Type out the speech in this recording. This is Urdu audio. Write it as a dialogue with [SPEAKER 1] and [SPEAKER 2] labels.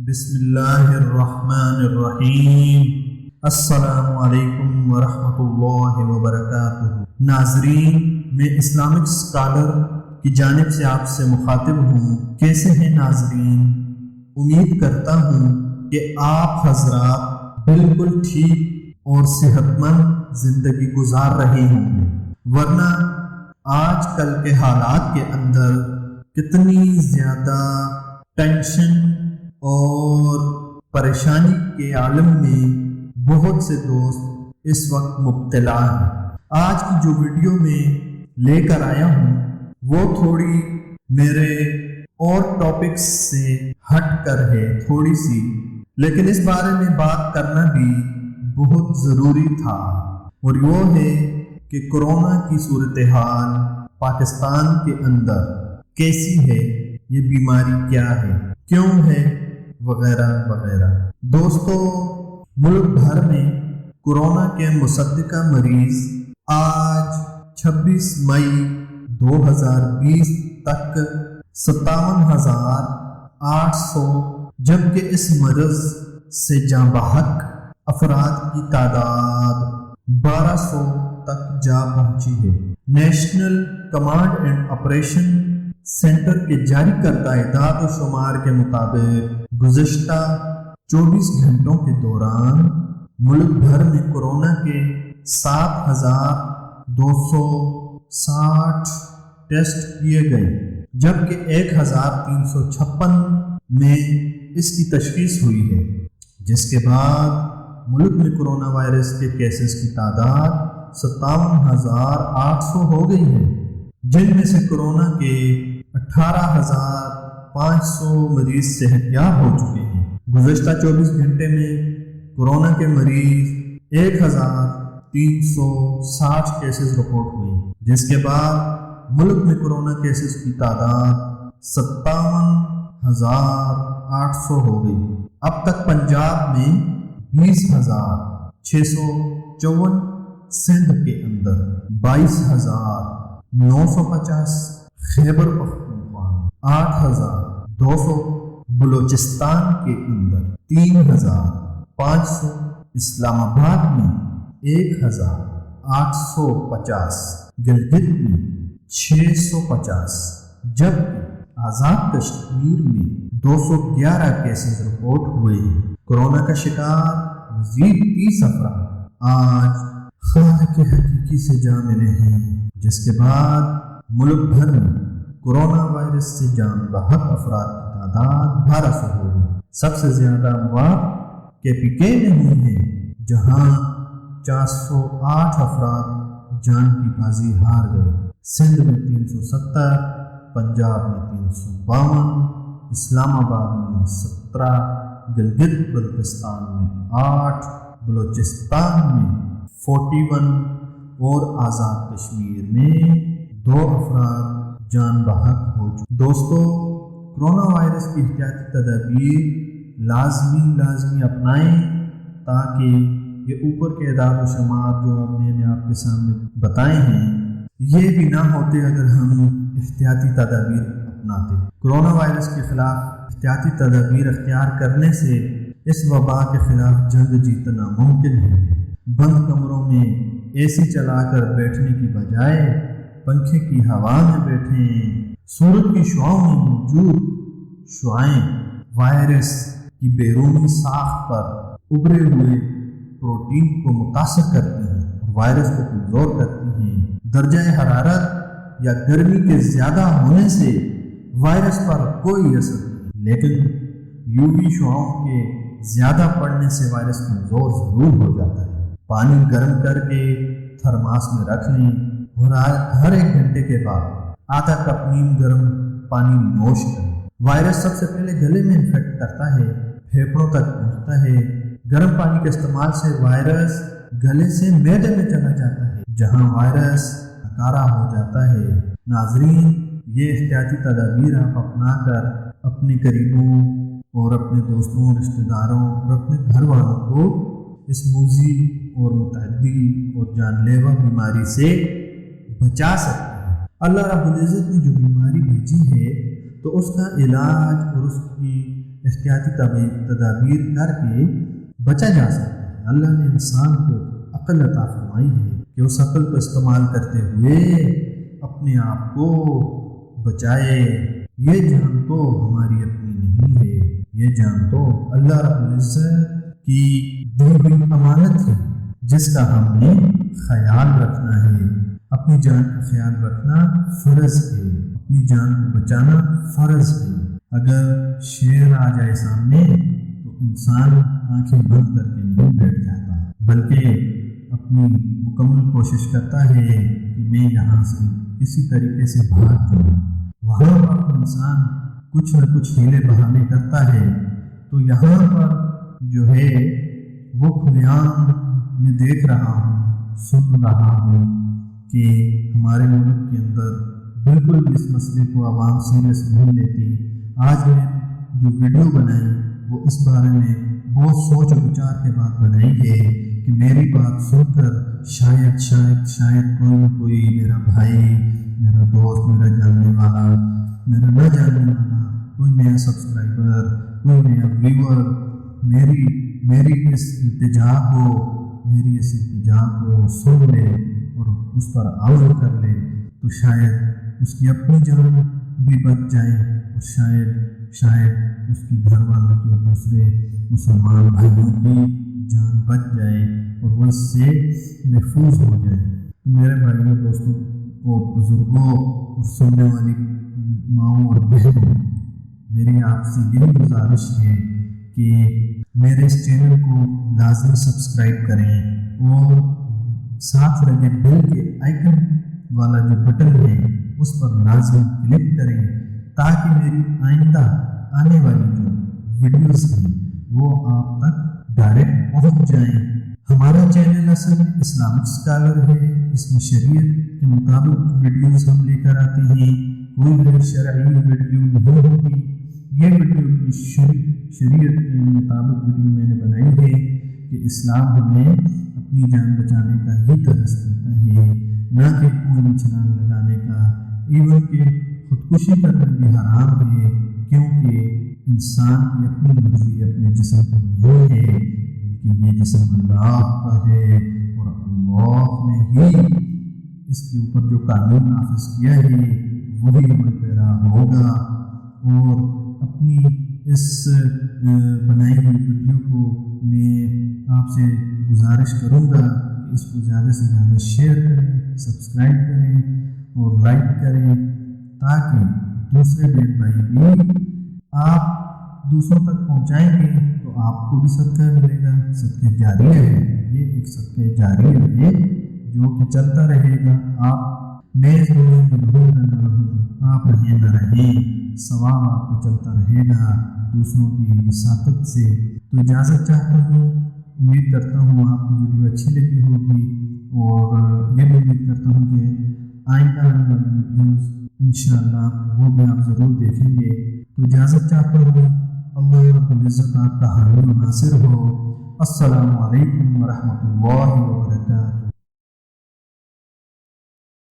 [SPEAKER 1] بسم اللہ الرحمن الرحیم۔ السلام علیکم ورحمۃ اللہ وبرکاتہ۔ ناظرین، میں اسلامک اسکالر کی جانب سے آپ سے مخاطب ہوں۔ کیسے ہیں ناظرین؟ امید کرتا ہوں کہ آپ حضرات بالکل ٹھیک اور صحت مند زندگی گزار رہے ہوں گے، ورنہ آج کل کے حالات کے اندر کتنی زیادہ ٹینشن اور پریشانی کے عالم میں بہت سے دوست اس وقت مبتلا ہیں۔ آج کی جو ویڈیو میں لے کر آیا ہوں وہ تھوڑی میرے اور ٹاپکس سے ہٹ کر ہے تھوڑی سی، لیکن اس بارے میں بات کرنا بھی بہت ضروری تھا، اور وہ ہے کہ کورونا کی صورتحال پاکستان کے اندر کیسی ہے، یہ بیماری کیا ہے، کیوں ہے، وغیرہ وغیرہ۔ دوستو، ملک بھر میں کورونا کے مصدقہ مریض آج 26 مئی 2020 تک 57,800، جبکہ اس مرض سے جاں بحق افراد کی تعداد 1200 تک جا پہنچی ہے۔ National command and operation centre کے جاری کردہ اعداد و شمار کے مطابق گزشتہ 24 گھنٹوں کے دوران ملک بھر میں کورونا کے 7,260 ٹیسٹ کیے گئے، جبکہ 1,356 میں اس کی تشخیص ہوئی ہے، جس کے بعد ملک میں کورونا وائرس کے کیسز کی تعداد 57,800 ہو گئی ہے، جن میں سے کورونا کے 18,500 مریض صحت یاب ہو چکے ہیں۔ گزشتہ 24 گھنٹے میں کورونا کے مریض 1,360 کیسز رپورٹ ہوئے، جس کے بعد ملک میں کورونا کیسز کی تعداد 57,800 ہو گئی۔ اب تک پنجاب میں 20,654، سندھ کے اندر 22,950، خیبر پختونخوا میں 8,200، بلوچستان کے اندر 3,500، اسلام آباد میں 1,850، گلگت میں 650، جبکہ آزاد کشمیر میں 211 کیسز رپورٹ ہوئے ہیں۔ کورونا کا شکار مزید 30 افراد آج خالق حقیقی سے جا ملے ہیں، جس کے بعد ملک بھر میں کورونا وائرس سے جان بحق افراد کی تعداد 1200 ہو گئی۔ سب سے زیادہ اموات KPK میں ہوئی ہیں، جہاں 408 افراد جان کی بازی ہار گئے۔ سندھ میں 370، پنجاب میں 352، اسلام آباد میں 17، گلگت بلتستان میں 8، بلوچستان میں 41 اور آزاد کشمیر میں 2 افراد جان بحق ہو چکے۔ دوستو، کورونا وائرس کی احتیاطی تدابیر لازمی اپنائیں، تاکہ یہ اوپر کے اعداد و شمار جو اب میں نے آپ کے سامنے بتائے ہیں یہ بھی نہ ہوتے اگر ہم احتیاطی تدابیر اپناتے۔ کورونا وائرس کے خلاف احتیاطی تدابیر اختیار کرنے سے اس وبا کے خلاف جنگ جیتنا ممکن ہے۔ بند کمروں میں AC چلا کر بیٹھنے کی بجائے پنکھے کی ہوا میں بیٹھیں۔ سورج کی شعاؤں میں موجود شعاعیں وائرس کی بیرونی ساخت پر ابھرے ہوئے پروٹین کو متاثر کرتی ہیں اور وائرس کو کمزور کرتی ہیں۔ درجہ حرارت یا گرمی کے زیادہ ہونے سے وائرس پر کوئی اثر نہیں، لیکن UV شعاؤں کے زیادہ پڑنے سے وائرس کمزور ضرور ہو جاتا ہے۔ پانی گرم کر کے تھرماس میں رکھ لیں اور ہر 1 گھنٹے کے بعد آدھا کپ نیم گرم پانی نوش کریں۔ وائرس سب سے پہلے گلے میں انفیکٹ کرتا ہے، پھیپھڑوں تک پہنچتا ہے۔ گرم پانی کے استعمال سے وائرس گلے سے معدے میں چلا جاتا ہے، جہاں وائرس نکارہ ہو جاتا ہے۔ ناظرین، یہ احتیاطی تدابیر آپ اپنا کر اپنے قریبوں اور اپنے دوستوں، رشتہ داروں اور اپنے گھر والوں کو اس موذی اور متعدی اور جان لیوا بیماری سے بچا سکتے ہیں۔ اللہ رب العزت نے جو بیماری بھیجی ہے تو اس کا علاج اور اس کی احتیاطی تدابیر کر کے بچا جا سکتا ہے۔ اللہ نے انسان کو عقل عطا فرمائی ہے کہ اس عقل کو استعمال کرتے ہوئے اپنے آپ کو بچائے۔ یہ جان تو ہماری اپنی نہیں ہے، یہ جان تو اللہ رب العزت کی دی ہوئی امانت ہے جس کا ہم نے خیال رکھنا ہے۔ اپنی جان کا خیال رکھنا فرض ہے، اپنی جان کو بچانا فرض ہے۔ اگر شیر آ جائے سامنے تو انسان آنکھیں بند کر کے نہیں بیٹھ جاتا، بلکہ اپنی مکمل کوشش کرتا ہے کہ میں یہاں سے کسی طریقے سے بھاگ جاؤں۔ وہاں پر انسان کچھ نہ کچھ ہیلے بہانے کرتا ہے، تو یہاں پر جو ہے وہ کھلے عام میں دیکھ رہا ہوں، سن رہا ہوں کہ ہمارے ملک کے اندر بالکل بھی اس مسئلے کو عوام سیریس نہیں لیتی۔ آج میں جو ویڈیو بنائی وہ اس بارے میں بہت سوچ و وچار کے بعد بنائی ہے کہ میری بات سن کر شاید کوئی نہ کوئی میرا بھائی، میرا دوست، میرا جاننے والا، میرا نہ جاننے والا، کوئی نیا سبسکرائبر، کوئی نیا ویور میری اس التجا کو سن لے اور اس پر عمل کر لے، تو شاید اس کی اپنی جان بھی بچ جائے اور شاید اس کی گھر والوں کی اور دوسرے مسلمان بھائیوں کی جان بچ جائے اور وہ اس سے محفوظ ہو جائے۔ میرے بھائیوں، دوستوں اور بزرگوں اور سننے والی ماؤں اور بہنوں، میری آپ سے یہی گزارش ہے کہ میرے اس چینل کو لازمی سبسکرائب کریں اور ساتھ لگے بیل کے آئیکن والا جو بٹن ہے اس پر لازمی کلک کریں تاکہ میری آئندہ آنے والی جو ویڈیوز ہیں وہ آپ تک ڈائریکٹ پہنچ جائیں۔ ہمارا چینل اصل میں اسلامک اسکالر ہے، اس میں شریعت کے مطابق ویڈیوز ہم لے کر آتے ہیں، کوئی غیر شرعی ویڈیو نہیں ہوتی۔ یہ ویڈیو شریعت کے مطابق ویڈیو میں نے بنائی ہے کہ اسلام ہمیں اپنی جان بچانے کا ہی درس دیتا ہے، نہ کہ کنویں میں چھلانگ لگانے کا۔ ایون کہ خودکشی کرنا بھی حرام ہے، کیونکہ انسان کی اپنی مرضی اپنے جسم پر نہیں ہے، بلکہ یہ جسم اللہ کا ہے اور اللہ نے ہی اس کے اوپر جو قانون نافذ کیا ہے وہی عمل پیرا ہوگا۔ اور اپنی اس بنائی ہوئی ویڈیو کو میں آپ سے گزارش کروں گا کہ اس کو زیادہ سے زیادہ شیئر کریں، سبسکرائب کریں اور لائک کریں تاکہ دوسرے بہن بھائی بھی آپ دوسروں تک پہنچائیں گے تو آپ کو بھی صدقہ ملے گا۔ صدقہ جاریہ ہے، یہ ایک صدقہ جاریہ ہے جو کہ چلتا رہے گا۔ میں آپ رہیں نہ رہیں، ثواب آپ کو چلتا رہے گا دوسروں کی وساطت سے۔ تو اجازت چاہتا ہوں، امید کرتا ہوں آپ کو ویڈیو اچھی لگی ہوگی اور یہ بھی امید کرتا ہوں کہ آئندہ آنے والی ویڈیوز انشاءاللہ وہ بھی آپ ضرور دیکھیں گے۔ تو اجازت چاہتا ہوں، اللہ رب العزت آپ کا حامی و ناصر ہو۔ السلام علیکم ورحمۃ اللہ وبرکاتہ۔